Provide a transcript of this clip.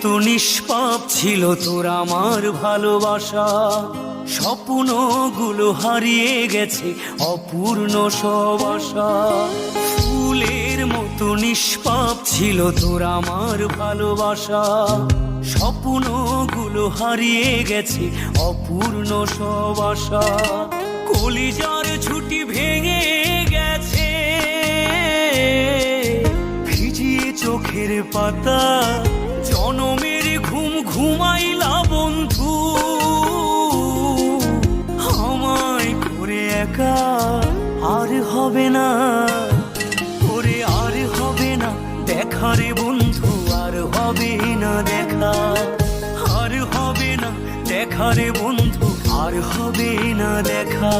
মতো নিষ্পাপ ছিল তোর আমার ভালোবাসা, স্বপ্নগুলো হারিয়ে গেছে অপূর্ণ সব আশা। ফুলের মতো নিষ্পাপ ছিল তোর আমার ভালোবাসা, স্বপ্নগুলো হারিয়ে গেছে অপূর্ণ সব আশা। কলিজার ছুটি ভেঙে গেছে ভিজিয়ে চোখের পাতা, জনমের ঘুম ঘুমাইলা বন্ধু আমায় করে একা। আর হবে না ওরে, আর হবে না দেখা রে বন্ধু, আর হবে না দেখা, আর হবে না দেখা রে বন্ধু, আর হবে না দেখা।